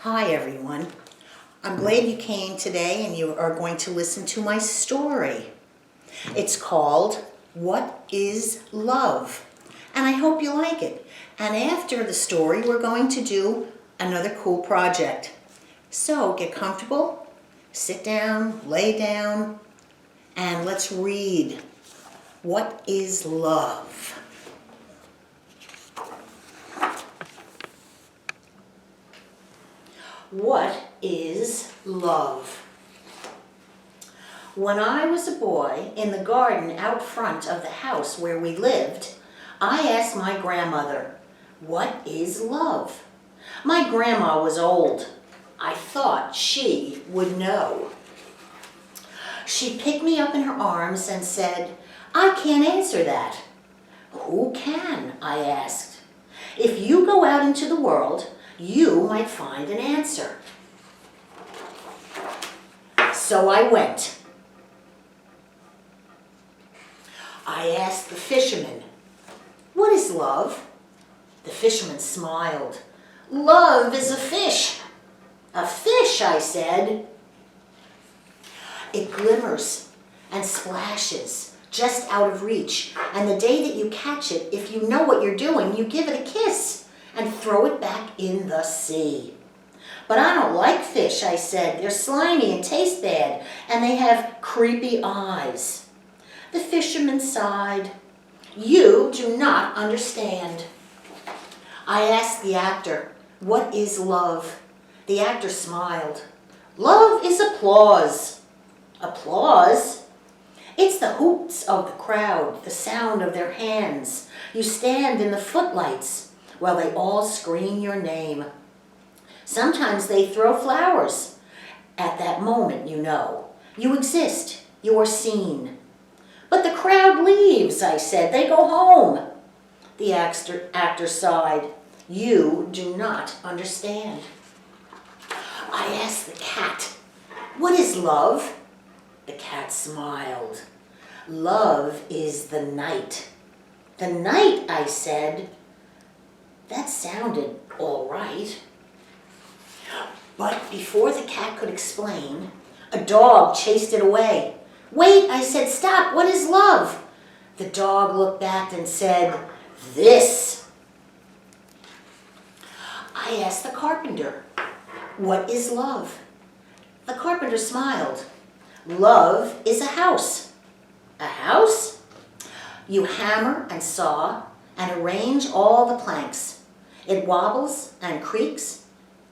Hi everyone. I'm glad you came today and you are going to listen to my story. It's called What is Love? And I hope you like it. And after the story, we're going to do another cool project. So get comfortable, sit down, lay down, and let's read. What is love? What is love? When I was a boy, in the garden out front of the house where we lived, I asked my grandmother, "What is love?" My grandma was old. I thought she would know. She picked me up in her arms and said, "I can't answer that." "Who can?" I asked. "If you go out into the world, you might find an answer." So I went. I asked the fisherman, "What is love?" The fisherman smiled. "Love is a fish." "A fish," I said. "It glimmers and splashes just out of reach, and the day that you catch it, if you know what you're doing, you give it a kiss and throw it back in the sea." "But I don't like fish," I said. "They're slimy and taste bad, and they have creepy eyes." The fisherman sighed. "You do not understand." I asked the actor, "What is love?" The actor smiled. "Love is applause." "Applause?" "It's the hoots of the crowd, the sound of their hands. You stand in the footlights while they all scream your name. Sometimes they throw flowers. At that moment, you know. You exist. You are seen." "But the crowd leaves," I said. "They go home." The actor sighed. "You do not understand." I asked the cat, "What is love?" The cat smiled. "Love is the night." "The night," I said. That sounded all right. But before the cat could explain, a dog chased it away. "Wait," I said. "Stop. What is love?" The dog looked back and said, "This." I asked the carpenter, "What is love?" The carpenter smiled. "Love is a house." "A house?" You hammer and saw and arrange all the planks. It wobbles and creaks,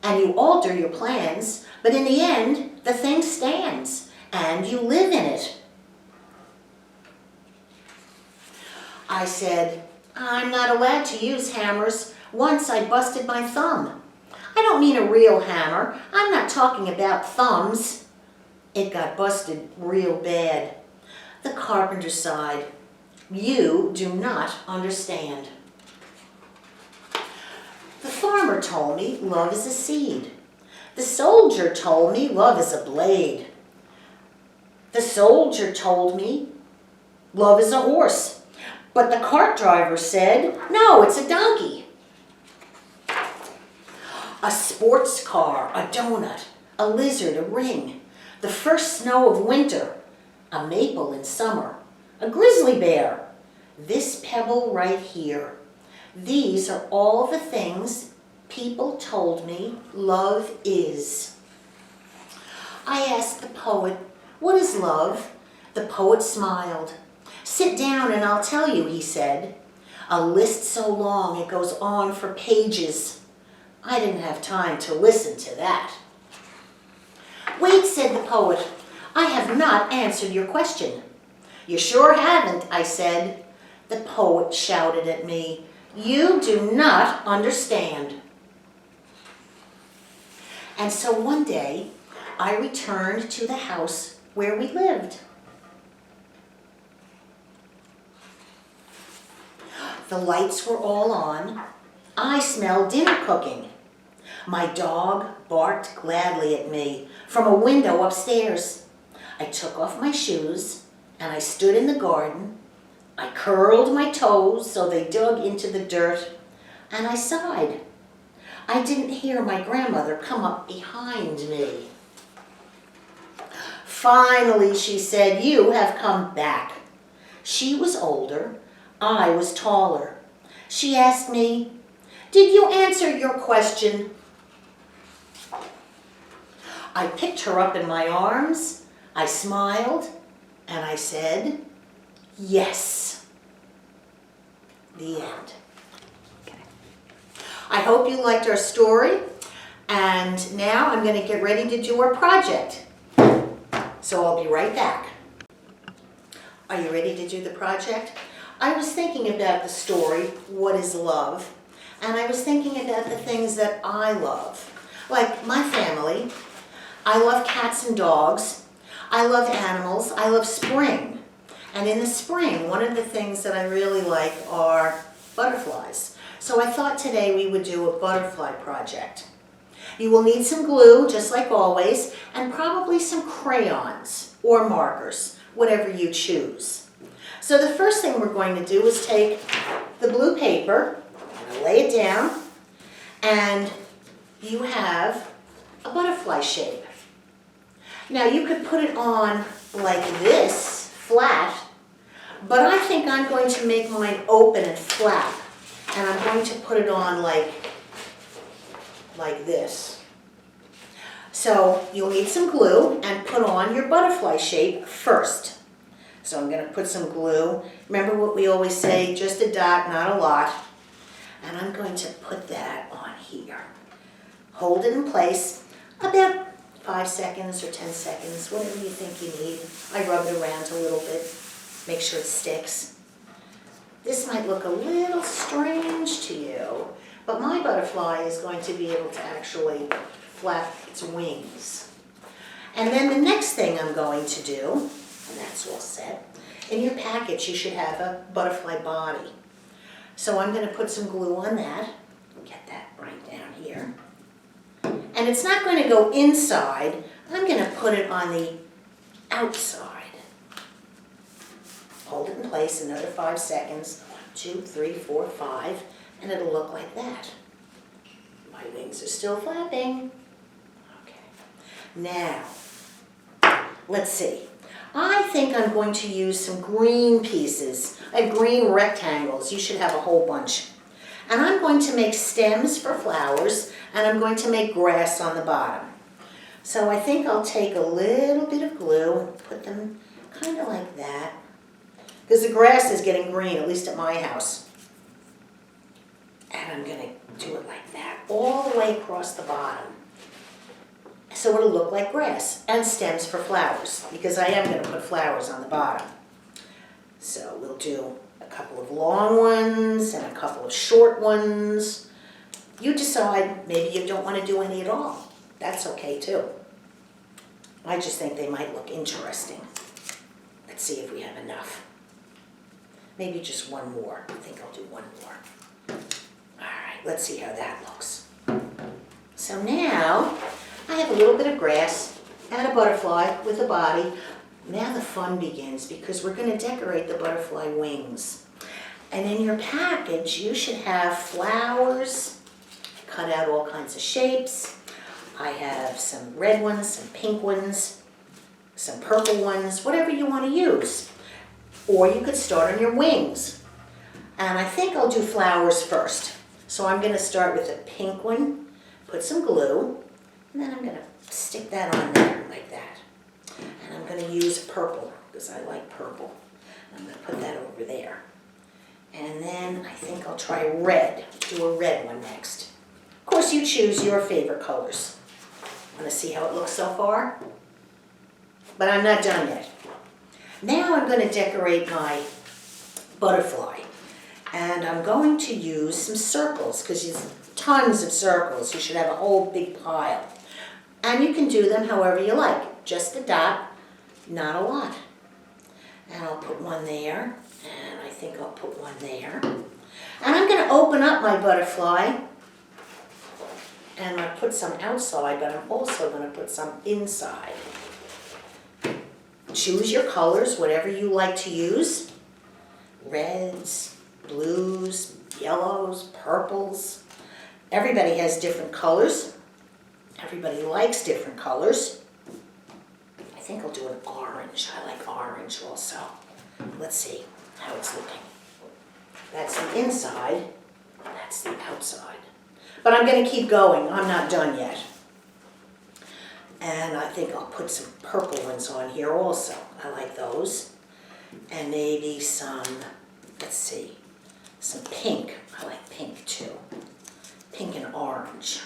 and you alter your plans, but in the end, the thing stands, and you live in it. I said, "I'm not allowed to use hammers. Once I busted my thumb." "I don't mean a real hammer. I'm not talking about thumbs." It got busted real bad. The carpenter sighed. "You do not understand." The farmer told me love is a seed. The soldier told me love is a blade. The soldier told me love is a horse. But the cart driver said, "No, it's a donkey." A sports car, a donut, a lizard, a ring, the first snow of winter, a maple in summer, a grizzly bear, this pebble right here. These are all the things people told me love is. I asked the poet, "What is love?" The poet smiled. "Sit down and I'll tell you," he said. "A list so long it goes on for pages." I didn't have time to listen to that. "Wait," said the poet. "I have not answered your question." "You sure haven't," I said. The poet shouted at me, "You do not understand." And so one day, I returned to the house where we lived. The lights were all on. I smelled dinner cooking. My dog barked gladly at me from a window upstairs. I took off my shoes and I stood in the garden. I curled my toes so they dug into the dirt, and I sighed. I didn't hear my grandmother come up behind me. Finally, she said, "You have come back." She was older. I was taller. She asked me, "Did you answer your question?" I picked her up in my arms, I smiled, and I said, "Yes." The end. Okay. I hope you liked our story, and now I'm going to get ready to do our project. So I'll be right back. Are you ready to do the project? I was thinking about the story, What is Love? And I was thinking about the things that I love. Like my family. I love cats and dogs. I love animals. I love spring. And in the spring, one of the things that I really like are butterflies. So I thought today we would do a butterfly project. You will need some glue, just like always, and probably some crayons or markers, whatever you choose. So the first thing we're going to do is take the blue paper, and lay it down, and you have a butterfly shape. Now you could put it on like this, flat, but I think I'm going to make mine open and flap, and I'm going to put it on like this. So you'll need some glue and put on your butterfly shape first. So I'm going to put some glue. Remember what we always say, just a dot, not a lot. And I'm going to put that on here. Hold it in place about 5 seconds or 10 seconds, whatever you think you need. I rub it around a little bit, make sure it sticks. This might look a little strange to you, but my butterfly is going to be able to actually flap its wings. And then the next thing I'm going to do, and that's all set, in your package you should have a butterfly body. So I'm going to put some glue on that, get that right down here. And it's not going to go inside, I'm going to put it on the outside. Hold it in place another 5 seconds, 1, 2, 3, 4, 5, and it'll look like that. My wings are still flapping. Okay. Now, let's see. I think I'm going to use some green pieces, green rectangles. You should have a whole bunch. And I'm going to make stems for flowers, and I'm going to make grass on the bottom. So I think I'll take a little bit of glue and put them kind of like that. Because the grass is getting green, at least at my house. And I'm going to do it like that, all the way across the bottom. So it'll look like grass, and stems for flowers, because I am going to put flowers on the bottom. So we'll do a couple of long ones and a couple of short ones. You decide, maybe you don't want to do any at all. That's okay too. I just think they might look interesting. Let's see if we have enough. Maybe just one more. I think I'll do one more. All right, let's see how that looks. So now I have a little bit of grass and a butterfly with a body. Now the fun begins, because we're going to decorate the butterfly wings. And in your package, you should have flowers, cut out all kinds of shapes. I have some red ones, some pink ones, some purple ones, whatever you want to use. Or you could start on your wings. And I think I'll do flowers first. So I'm going to start with a pink one, put some glue, and then I'm going to stick that on there like that. And I'm going to use purple, because I like purple. I'm going to put that over there. And then I think I'll try red. Do a red one next. Of course, you choose your favorite colors. Want to see how it looks so far? But I'm not done yet. Now I'm going to decorate my butterfly. And I'm going to use some circles, because there's tons of circles. You should have a whole big pile. And you can do them however you like. Just a dot, not a lot. And I'll put one there, and I think I'll put one there. And I'm going to open up my butterfly, and I'll put some outside, but I'm also going to put some inside. Choose your colors, whatever you like to use. Reds, blues, yellows, purples. Everybody has different colors. Everybody likes different colors. I think I'll do an orange. I like orange also. Let's see how it's looking. That's the inside. That's the outside. But I'm going to keep going. I'm not done yet. And I think I'll put some purple ones on here also. I like those. And maybe some, let's see, some pink. I like pink too. Pink and orange.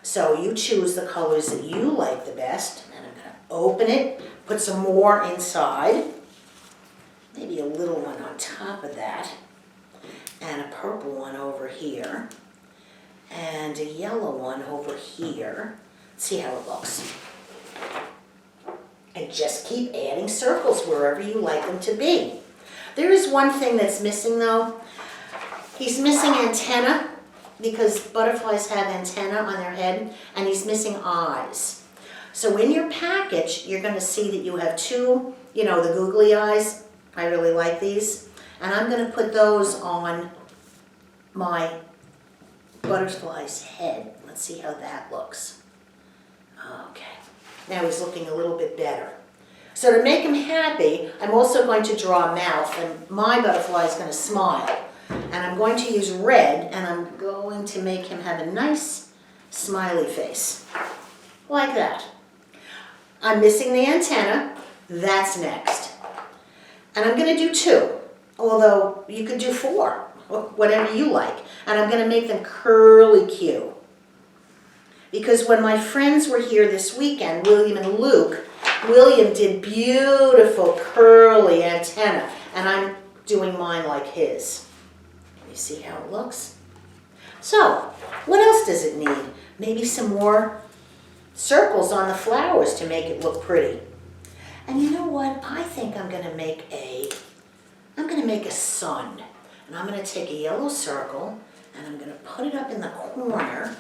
So you choose the colors that you like the best. And I'm going to open it, put some more inside. Maybe a little one on top of that. And a purple one over here. And a yellow one over here. See how it looks. And just keep adding circles wherever you like them to be. There is one thing that's missing though. He's missing antenna, because butterflies have antenna on their head, and he's missing eyes. So in your package, you're going to see that you have two, the googly eyes. I really like these. And I'm going to put those on my butterfly's head. Let's see how that looks. Okay. Now he's looking a little bit better. So to make him happy, I'm also going to draw a mouth, and my butterfly is going to smile. And I'm going to use red, and I'm going to make him have a nice smiley face. Like that. I'm missing the antenna. That's next. And I'm going to do 2, although you could do 4, whatever you like. And I'm going to make them curly Q. Because when my friends were here this weekend, William and Luke, William did beautiful curly antenna, and I'm doing mine like his. You see how it looks? So, what else does it need? Maybe some more circles on the flowers to make it look pretty. And you know what? I think I'm going to make a sun. And I'm going to take a yellow circle, and I'm going to put it up in the corner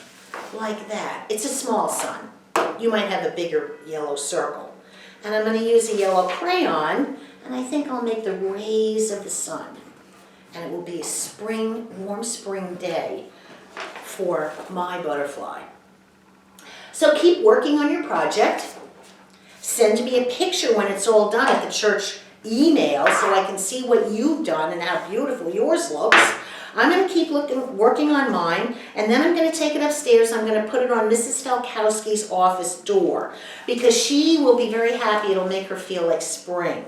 like that. It's a small sun. You might have a bigger yellow circle. And I'm going to use a yellow crayon, and I think I'll make the rays of the sun. And it will be a warm spring day for my butterfly. So keep working on your project. Send me a picture when it's all done at the church email so I can see what you've done and how beautiful yours looks. I'm going to keep working on mine, and then I'm going to take it upstairs. I'm going to put it on Mrs. Falkowski's office door because she will be very happy. It'll make her feel like spring.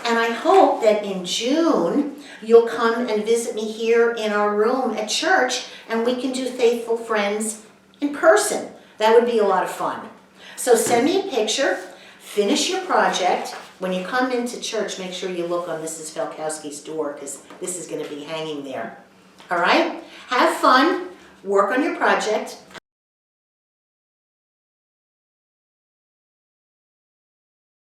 And I hope that in June, you'll come and visit me here in our room at church, and we can do Faithful Friends in person. That would be a lot of fun. So send me a picture, finish your project. When you come into church, make sure you look on Mrs. Falkowski's door, because this is going to be hanging there. All right? Have fun, work on your project,